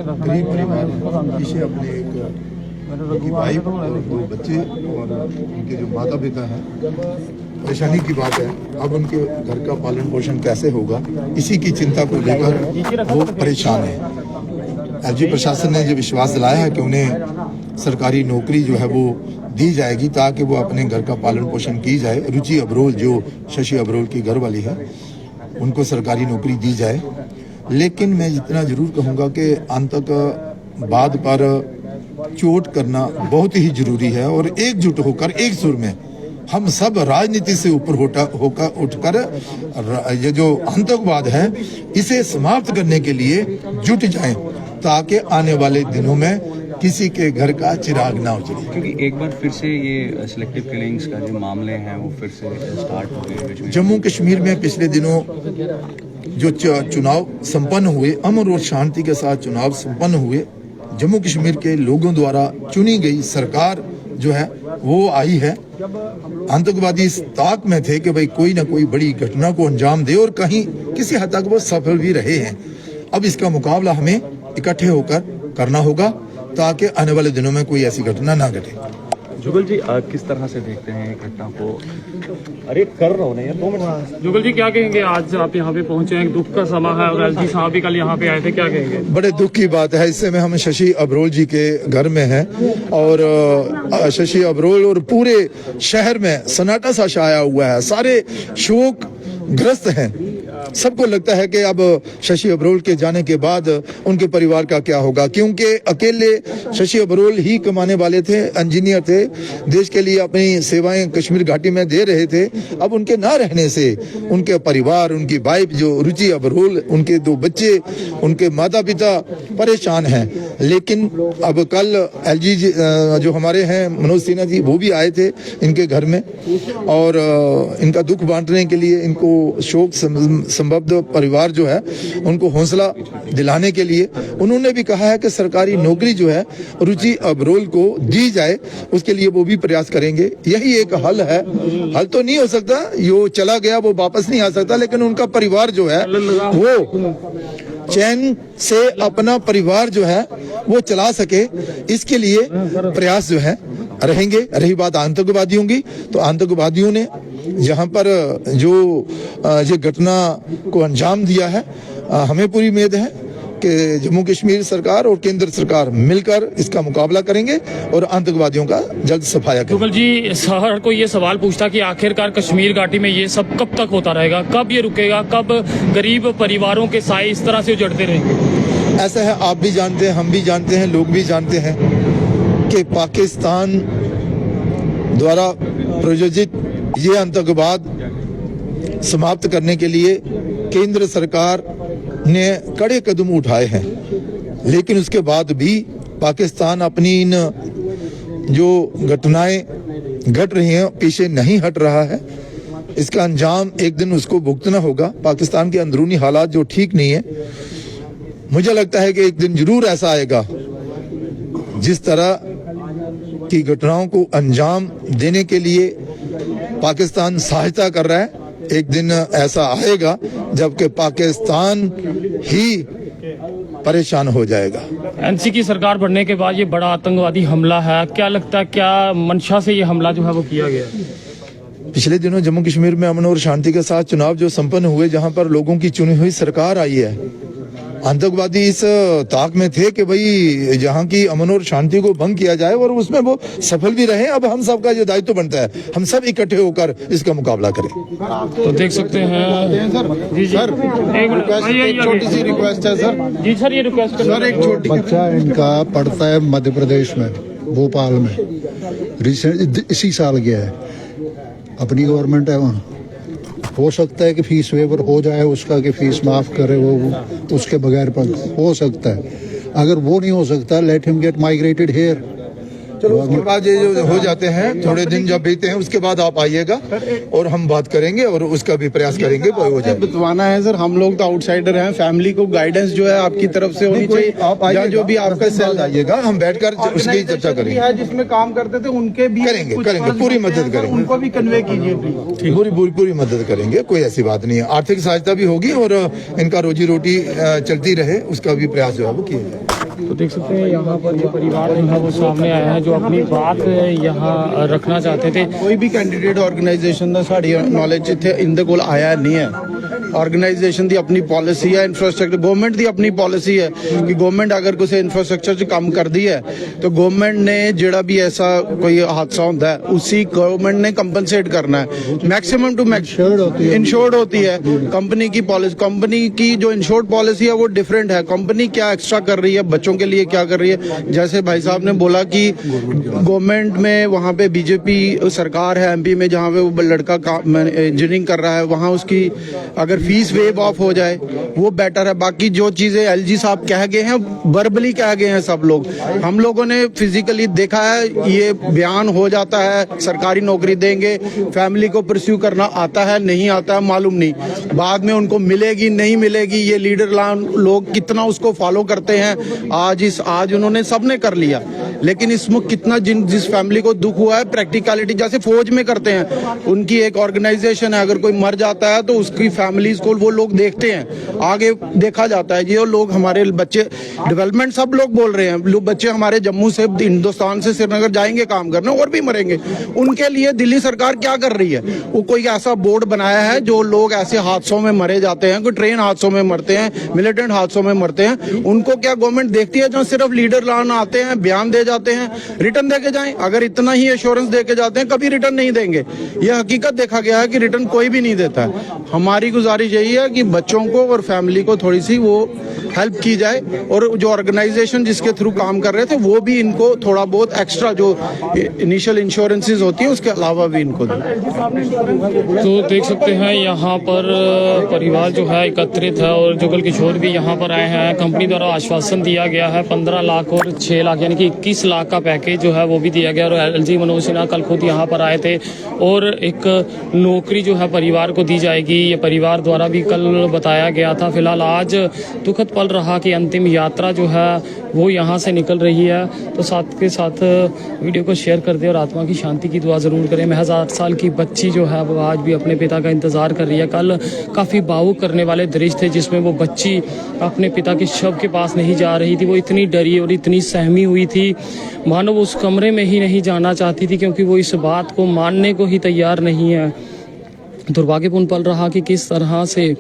गरीब परिवार पीछे अपने एक वाइफ और 2 बच्चे और उनके जो माता पिता हैं, परेशानी की बात है। अब उनके घर का पालन पोषण कैसे होगा, इसी की चिंता को लेकर वो परेशान है। एलजी प्रशासन ने जो विश्वास दिलाया है कि उन्हें सरकारी नौकरी जो है वो दी जाएगी ताकि वो अपने घर का पालन पोषण की जाए। रुचि अब्रोल जो शशि अब्रोल की घर वाली है, उनको सरकारी नौकरी दी जाए। लेकिन मैं इतना जरूर कहूँगा कि आतंकवाद पर चोट करना बहुत ही जरूरी है और एकजुट होकर एक सुर में हम सब राजनीति से ऊपर उठकर ये जो आतंकवाद है इसे समाप्त करने के लिए जुट जाएं ताकि आने वाले दिनों में किसी के घर का चिराग ना उजड़े। क्योंकि एक बार फिर से ये सिलेक्टिव किलिंग्स का जो मामले हैं वो फिर से स्टार्ट हो गए। जम्मू कश्मीर में पिछले दिनों जो चुनाव संपन्न हुए, अमन और शांति के साथ चुनाव संपन्न हुए, जम्मू कश्मीर के लोगों द्वारा चुनी गई सरकार जो है वो आई है। आतंकवादी इस ताक में थे कि भाई कोई ना कोई बड़ी घटना को अंजाम दे और कहीं किसी हद तक वो सफल भी रहे हैं। अब इसका मुकाबला हमें इकट्ठे होकर करना होगा ताकि आने वाले दिनों में कोई ऐसी घटना ना घटे। जुगल जी किस तरह से देखते हैं घटना को? अरे कर रहा हूँ ना यार, 2 मिनट। जुगल जी क्या कहेंगे, आज आप यहाँ पे पहुंचे हैं, दुख का समय है और एलजी साहब भी कल यहाँ पे आए थे, क्या कहेंगे? बड़े दुख की बात है। इस समय हम शशि अब्रोल जी के घर में हैं और शशि अब्रोल और पूरे शहर में सन्नाटा सा छाया हुआ है। सारे शोक ग्रस्त हैं। सबको लगता है कि अब शशि अब्रोल के जाने के बाद उनके परिवार का क्या होगा, क्योंकि अकेले शशि अब्रोल ही कमाने वाले थे, इंजीनियर थे, देश के लिए अपनी सेवाएं कश्मीर घाटी में दे रहे थे। अब उनके ना रहने से उनके परिवार, उनकी वाइफ जो रुचि अब्रोल, उनके 2 बच्चे, उनके माता पिता परेशान हैं। लेकिन अब कल एलजी जो हमारे हैं मनोज सिन्हा जी, वो भी आए थे इनके घर में और इनका दुख बांटने के लिए, इनको शोक संबद्ध परिवार जो है उनको हौसला दिलाने के लिए उन्होंने भी कहा है कि सरकारी नौकरी जो है रुचि अब्रोल को दी जाए, उसके लिए वो भी प्रयास करेंगे। यही एक हल है। हल तो नहीं हो सकता, यो चला गया वो वापस नहीं आ सकता, लेकिन उनका परिवार जो है वो चैन से अपना परिवार जो है वो चला सके, इसके लिए प्रयास जो है रहेंगे। रही बात आतंकवादियों की, तो आतंकवादियों ने यहाँ पर जो ये घटना को अंजाम दिया है, हमें पूरी उम्मीद है कि जम्मू कश्मीर सरकार और केंद्र सरकार मिलकर इसका मुकाबला करेंगे और आतंकवादियों का जल्द सफाया करेंगे। जुगल जी, शहर को ये सवाल पूछता कि आखिरकार कश्मीर घाटी में ये सब कब तक होता रहेगा, कब ये रुकेगा, कब गरीब परिवारों के साए इस तरह से उजड़ते रहेंगे? ऐसा है, आप भी जानते हैं, हम भी जानते हैं, लोग भी जानते हैं कि पाकिस्तान द्वारा प्रायोजित ये आतंकवाद समाप्त करने के लिए केंद्र सरकार ने कड़े कदम उठाए हैं, लेकिन उसके बाद भी पाकिस्तान अपनी इन जो घटनाएं घट रही हैं पीछे नहीं हट रहा है। इसका अंजाम एक दिन उसको भुगतना होगा। पाकिस्तान के अंदरूनी हालात जो ठीक नहीं है, मुझे लगता है कि एक दिन जरूर ऐसा आएगा जिस तरह की घटनाओं को अंजाम देने के लिए पाकिस्तान सहायता कर रहा है। एक दिन ऐसा आएगा जबकि पाकिस्तान ही परेशान हो जाएगा। एनसी की सरकार बनने के बाद ये बड़ा आतंकवादी हमला है, क्या लगता है, क्या मंशा से ये हमला जो है वो किया गया? पिछले दिनों जम्मू कश्मीर में अमन और शांति के साथ चुनाव जो संपन्न हुए, जहां पर लोगों की चुनी हुई सरकार आई है, आतंकवादी इस ताक में थे कि भाई जहां की अमन और शांति को भंग किया जाए और उसमें वो सफल भी रहे। अब हम सबका जो दायित्व बनता है, हम सब इकट्ठे होकर इसका मुकाबला करें। तो देख सकते हैं सर, जी सर, एक छोटी सी रिक्वेस्ट है सर। जी सर, ये रिक्वेस्ट सर, एक छोटी बच्चा इनका पढ़ता है मध्य प्रदेश में, भोपाल में, रिसेंट इसी साल गया है। अपनी गवर्नमेंट है वहाँ, हो सकता है कि फीस वेवर हो जाए उसका, कि फीस माफ करे वो उसके बगैर पर हो सकता है। अगर वो नहीं हो सकता, let him get migrated here. चलो उसके बाद ये जो हो जाते हैं, थोड़े दिन जब बीते हैं उसके बाद आप आइएगा और हम बात करेंगे और उसका भी प्रयास करेंगे वो हो जाए। बतवाना है सर, हम लोग तो आउटसाइडर हैं, फैमिली को गाइडेंस जो है आपकी तरफ से होनी चाहिए। आप आइए, जो भी आपका सेल आइएगा, हम बैठकर उसकी चर्चा करेंगे। जिसमें काम करते थे उनके भी करेंगे पूरी मदद करेंगे, उनको भी कन्वे कीजिए। पूरी मदद करेंगे, कोई ऐसी बात नहीं है। आर्थिक सहायता भी होगी और इनका रोजी रोटी चलती रहे, उसका भी प्रयास जो है वो किया जाए। तो देख सकते हैं यहाँ पर जो परिवार जो है वो सामने आया है, जो अपनी बात यहाँ रखना चाहते थे। कोई भी कैंडिडेट ऑर्गेनाइजेशन ਦਾ ਸਾਡੀ ਨੌਲੇਜ ਇੱਥੇ ਇਹਦੇ ਕੋਲ ਆਇਆ ਨਹੀਂ ਹੈ। ऑर्गेनाइजेशन ਦੀ ਆਪਣੀ ਪਾਲਿਸੀ ਹੈ, इंफ्रास्ट्रक्चर गवर्नमेंट ਦੀ ਆਪਣੀ ਪਾਲਿਸੀ ਹੈ कि गवर्नमेंट अगर ਕਿਸੇ इंफ्रास्ट्रक्चर 'ਚ ਕੰਮ ਕਰਦੀ ਹੈ तो गवर्नमेंट ने ਜਿਹੜਾ भी ऐसा कोई हादसा होता है उसी गवर्नमेंट ने कंपनसेट करना है, मैक्सिमम टू इंश्योर्ड होती है कंपनी की पॉलिसी। कंपनी की जो इंश्योर्ड पॉलिसी है वो डिफरेंट है। कंपनी क्या एक्स्ट्रा कर रही है, बच्चों के लिए क्या कर रही है। जैसे भाई साहब ने बोला कि गवर्नमेंट में वहाँ पे बीजेपी सरकार है एमपी में, जहाँ पे वो लड़का इंजीनियरिंग कर रहा है, वहाँ उसकी अगर फीस वेव ऑफ हो जाए वो बेटर है। बाकी जो चीजें एलजी साहब कह गए हैं, वर्बली कह गए हैं सब लोग, हम लोगों ने फिजिकली देखा है। ये बयान हो जाता है सरकारी नौकरी देंगे, फैमिली को परस्यू करना आता है नहीं आता है मालूम नहीं, बाद में उनको मिलेगी नहीं मिलेगी, ये लीडर लोग कितना उसको फॉलो करते हैं। आज उन्होंने सबने कर लिया, लेकिन इसमें कितना जिस फैमिली को दुख हुआ है, प्रैक्टिकलिटी जैसे फौज में करते हैं, उनकी एक ऑर्गेनाइजेशन है, अगर कोई मर जाता है तो उसकी फैमिलीज को वो लोग देखते हैं, आगे देखा जाता है। ये लोग हमारे बच्चे डेवलपमेंट सब लोग बोल रहे हैं, बच्चे हमारे जम्मू से हिंदुस्तान से श्रीनगर जाएंगे काम करने और भी मरेंगे, उनके लिए दिल्ली सरकार क्या कर रही है। वो कोई ऐसा बोर्ड बनाया है जो लोग ऐसे हादसों में मरे जाते हैं, कोई ट्रेन हादसों में मरते हैं, मिलिटेंट हादसों में मरते हैं, उनको क्या गवर्नमेंट देखती है। जो सिर्फ लीडर लाना आते हैं, बयान दे जाते हैं, रिटर्न दे के जाएं। अगर इतना ही एश्योरेंस दे के जाते हैं कभी रिटर्न नहीं देंगे। यह हकीकत देखा गया है कि रिटर्न कोई भी नहीं देता है। हमारी गुजारिश यही है कि बच्चों को और फैमिली को थोड़ी सी वो हेल्प की जाए, और जो ऑर्गेनाइजेशन जिसके थ्रू काम कर रहे थे वो भी इनको थोड़ा बहुत एक्स्ट्रा जो इनिशियल इंश्योरेंसेस होती है उसके अलावा भी इनको दें। तो देख सकते हैं यहाँ पर परिवार जो है एकत्रित है, और जुगल किशोर भी यहाँ पर आए हैं। कंपनी द्वारा आश्वासन दिया गया है 15 लाख और 6 लाख यानी कि 21 लाख का पैकेज जो है वो भी दिया गया। और एलजी मनोज सिन्हा कल खुद यहाँ पर आए थे, और एक नौकरी जो है परिवार को दी जाएगी, ये परिवार द्वारा भी कल बताया गया था। फिलहाल आज दुखद पल रहा कि अंतिम यात्रा जो है वो यहाँ से निकल रही है। तो साथ के साथ वीडियो को शेयर कर दें और आत्मा की शांति की दुआ ज़रूर करें। महज 8 साल की बच्ची जो है वो आज भी अपने पिता का इंतज़ार कर रही है। कल काफ़ी भावुक करने वाले दृश्य थे जिसमें वो बच्ची अपने पिता के शव के पास नहीं जा रही थी। वो इतनी डरी और इतनी सहमी हुई थी, मानो वो उस कमरे में ही नहीं जाना चाहती थी, क्योंकि वो इस बात को मानने को ही तैयार नहीं है। दुर्भाग्यपूर्ण पल रहा कि किस तरह से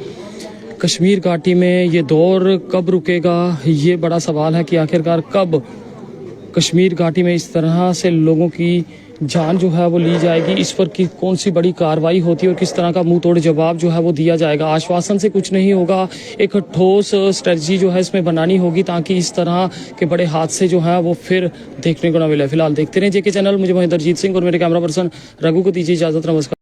कश्मीर घाटी में ये दौर कब रुकेगा। ये बड़ा सवाल है कि आखिरकार कब कश्मीर घाटी में इस तरह से लोगों की जान जो है वो ली जाएगी, इस पर की कौन सी बड़ी कार्रवाई होती है और किस तरह का मुंह तोड़ जवाब जो है वो दिया जाएगा। आश्वासन से कुछ नहीं होगा, एक ठोस स्ट्रेटजी जो है इसमें बनानी होगी ताकि इस तरह के बड़े हादसे जो है वो फिर देखने को ना मिले। फिलहाल देखते रहे जेके चैनल। मुझे महेंद्रजीत सिंह और मेरे कैमरा पर्सन रघु को दीजिए इजाजत। नमस्कार।